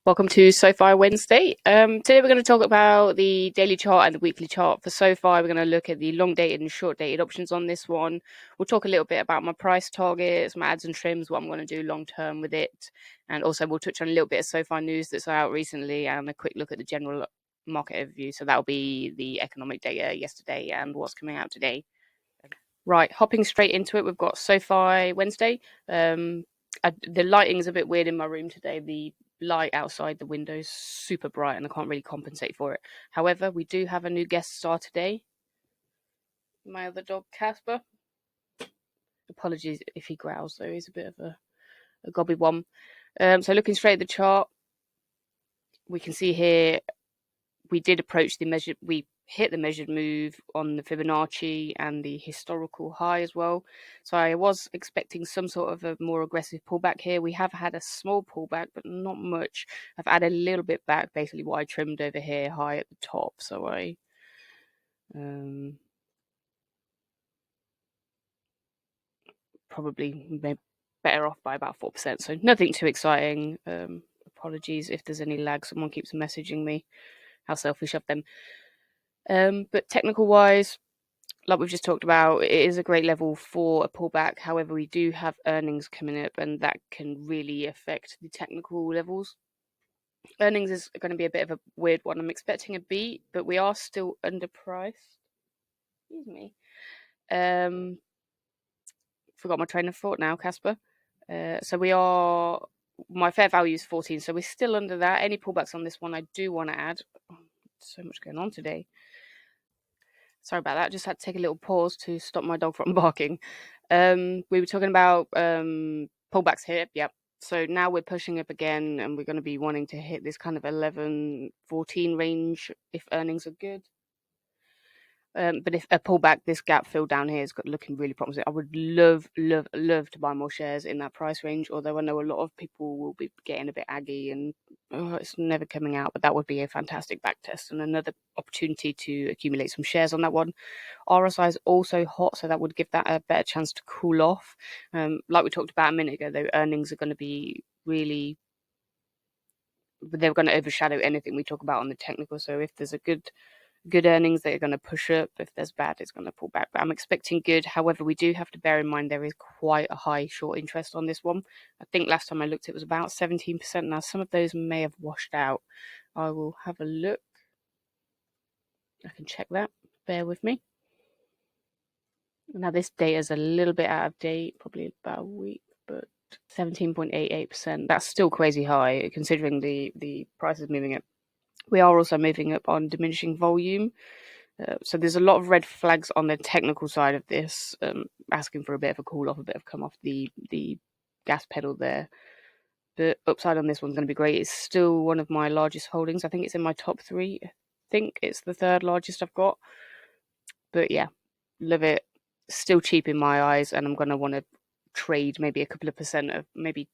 Welcome to SOFI Wednesday. Today we're going to talk about the daily chart and the weekly chart. For SOFI, we're going to look at the long dated and short dated options on this one. We'll talk a little bit about my price targets, my ads and trims, what I'm going to do long term with it. And also we'll touch on a little bit of SOFI news that's out recently and a quick look at the general market overview. So that'll be the economic data yesterday and what's coming out today. Right, hopping straight into it, we've got SOFI Wednesday. The lighting's a bit weird in my room today. The light outside the window is super bright and I can't really compensate for it. However, we do have a new guest star today. My other dog, Casper. Apologies if he growls, though. He's a bit of a gobby one. So looking straight at the chart, we can see here we did approach the measured, we hit the measured move on the Fibonacci and the historical high as well. So I was expecting some sort of a more aggressive pullback here. We have had a small pullback, but not much. I've added a little bit back, basically what I trimmed over here high at the top. So I probably made better off by about 4%. So nothing too exciting. Apologies if there's any lag. Someone keeps messaging me. How selfish of them. But technical wise, like we've just talked about, it is a great level for a pullback. However, we do have earnings coming up, and that can really affect the technical levels. Earnings is going to be a bit of a weird one. I'm expecting a beat, but we are still underpriced. Excuse me. Forgot my train of thought now, Casper. So we are. My fair value is 14, so we're still under that. Any pullbacks on this one, I do want to add. Oh, so much going on today. Sorry about that. Just had to take a little pause to stop my dog from barking. We were talking about pullbacks here. Yep. So now we're pushing up again, and we're going to be wanting to hit this kind of 11, 14 range if earnings are good. But if a pullback, this gap fill down here is looking really promising. I would love to buy more shares in that price range, although I know a lot of people will be getting a bit aggy and it's never coming out, but that would be a fantastic back test and another opportunity to accumulate some shares on that one. RSI is also hot, so that would give that a better chance to cool off. Like we talked about a minute ago, though, earnings are going to be really, they're going to overshadow anything we talk about on the technical. So if there's a good earnings, they're going to push up. If there's bad, it's going to pull back. But I'm expecting good. However, we do have to bear in mind there is quite a high short interest on this one. I think last time I looked, it was about 17%. Now, some of those may have washed out. I will have a look. I can check that. Bear with me. Now, this data is a little bit out of date, probably about a week, but 17.88%. That's still crazy high considering the price is moving up. We are also moving up on diminishing volume. So there's a lot of red flags on the technical side of this, asking for a bit of a cool off, a bit of come off the gas pedal there. The upside on this one's going to be great. It's still one of my largest holdings. I think it's in my top 3. I think it's the 3rd largest I've got. But yeah, love it. Still cheap in my eyes, and I'm going to want to trade maybe a couple of percent of, maybe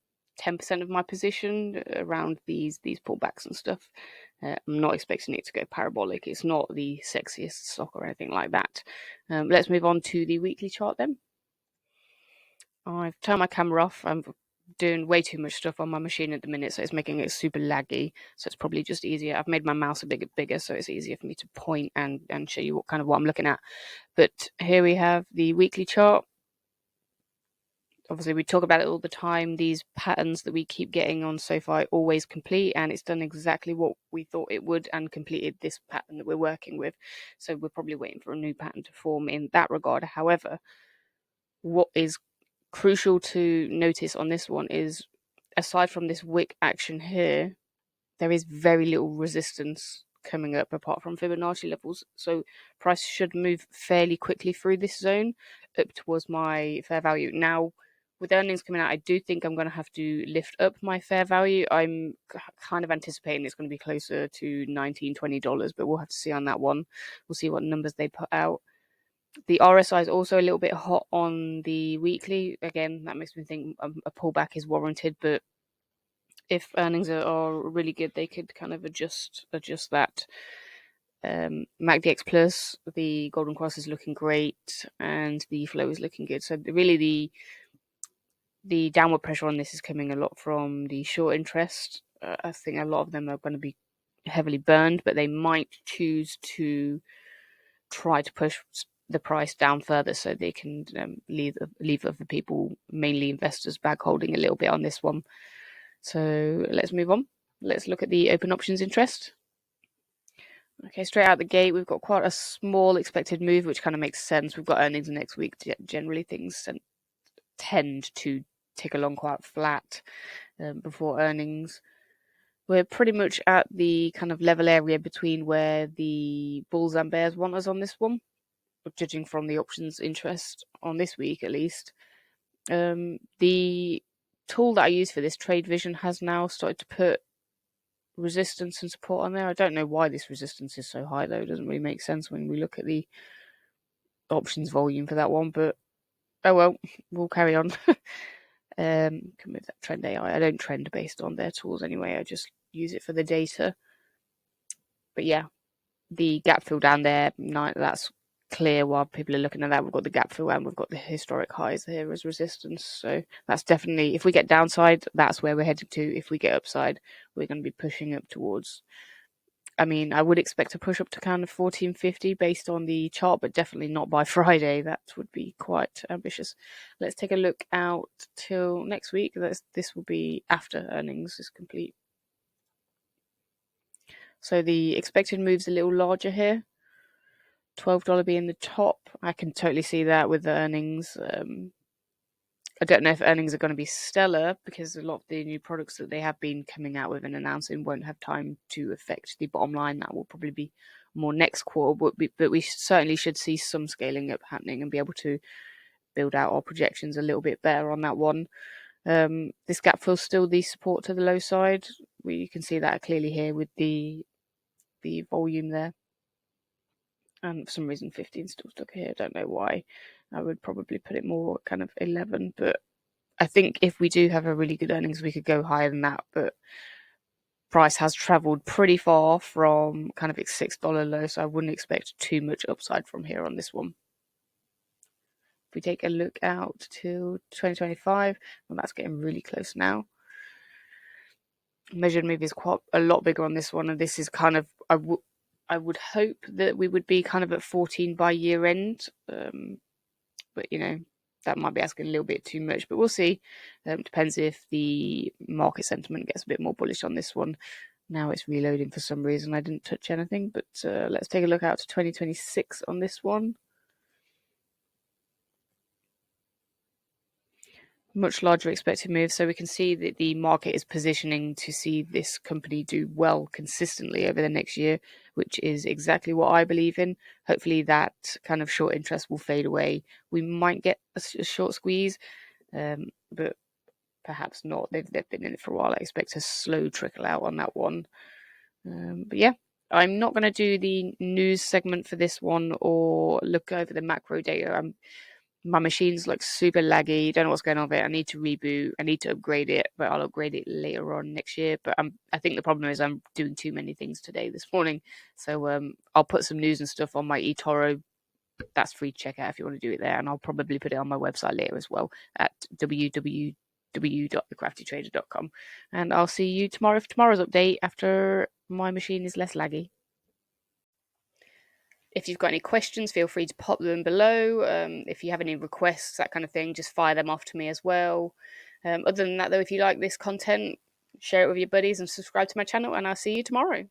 10% of my position around these pullbacks and stuff. I'm not expecting it to go parabolic. It's not the sexiest stock or anything like that. Let's move on to the weekly chart then. I've turned my camera off. I'm doing way too much stuff on my machine at the minute, so it's making it super laggy. So it's probably just easier. I've made my mouse a bit bigger, so it's easier for me to point and show you what I'm looking at. But here we have the weekly chart. Obviously, we talk about it all the time. These patterns that we keep getting on SOFI always complete, and it's done exactly what we thought it would and completed this pattern that we're working with. So we're probably waiting for a new pattern to form in that regard. However, what is crucial to notice on this one is, aside from this wick action here, there is very little resistance coming up apart from Fibonacci levels. So price should move fairly quickly through this zone up towards my fair value. Now, with earnings coming out, I do think I'm going to have to lift up my fair value. I'm kind of anticipating it's going to be closer to $19, $20, but we'll have to see on that one. We'll see what numbers they put out. The RSI is also a little bit hot on the weekly. Again, that makes me think a pullback is warranted, but if earnings are really good, they could kind of adjust that. MACDX Plus, the Golden Cross is looking great, and the flow is looking good. So really, the downward pressure on this is coming a lot from the short interest. I think a lot of them are going to be heavily burned, but they might choose to try to push the price down further so they can leave other people, mainly investors, back holding a little bit on this one. So let's move on. Let's look at the open options interest. Okay, straight out the gate, we've got quite a small expected move, which kind of makes sense. We've got earnings next week. Generally, things tend to tick along quite flat before earnings. We're pretty much at the kind of level area between where the bulls and bears want us on this one, judging from the options interest on this week at least. The tool that I use for this, Trade Vision, has now started to put resistance and support on there. I don't know why this resistance is so high though. It doesn't really make sense when we look at the options volume for that one, but oh well, we'll carry on. Can move that Trend AI. I don't trend based on their tools anyway. I just use it for the data. But yeah, the gap fill down there, that's clear while people are looking at that. We've got the gap fill and we've got the historic highs here as resistance. So that's definitely, if we get downside, that's where we're heading to. If we get upside, we're going to be pushing up towards, I mean, I would expect to push up to kind of 1450 based on the chart, but definitely not by Friday. That would be quite ambitious. Let's take a look out till next week. This will be after earnings is complete. So the expected move's a little larger here. $12 being the top. I can totally see that with the earnings. I don't know if earnings are going to be stellar because a lot of the new products that they have been coming out with and announcing won't have time to affect the bottom line. That will probably be more next quarter, but we certainly should see some scaling up happening and be able to build out our projections a little bit better on that one. This gap fills still the support to the low side. You can see that clearly here with the volume there. And for some reason 15 still stuck here. I don't know why. I would probably put it more kind of 11, but I think if we do have a really good earnings, we could go higher than that. But price has traveled pretty far from kind of its $6 low, so I wouldn't expect too much upside from here on this one. If we take a look out to 2025, well, that's getting really close now. Measured move is quite a lot bigger on this one, and this is kind of, I would hope that we would be kind of at 14 by year end, but you know, that might be asking a little bit too much, but we'll see. Depends if the market sentiment gets a bit more bullish on this one. Now it's reloading for some reason. I didn't touch anything, but let's take a look out to 2026 on this one. Much larger expected move, so we can see that the market is positioning to see this company do well consistently over the next year, which is exactly what I believe in. Hopefully that kind of short interest will fade away. We might get a short squeeze, but perhaps not. They've been in it for a while. I expect a slow trickle out on that one. But yeah, I'm not going to do the news segment for this one or look over the macro data. My machine's like super laggy. Don't know what's going on with it. I need to reboot. I need to upgrade it, but I'll upgrade it later on next year. But I think the problem is I'm doing too many things this morning. So I'll put some news and stuff on my eToro. That's free to check out if you want to do it there. And I'll probably put it on my website later as well at www.thecraftytrader.com. And I'll see you tomorrow for tomorrow's update after my machine is less laggy. If you've got any questions, feel free to pop them below. If you have any requests, that kind of thing, just fire them off to me as well. Other than that, though, if you like this content, share it with your buddies and subscribe to my channel, and I'll see you tomorrow.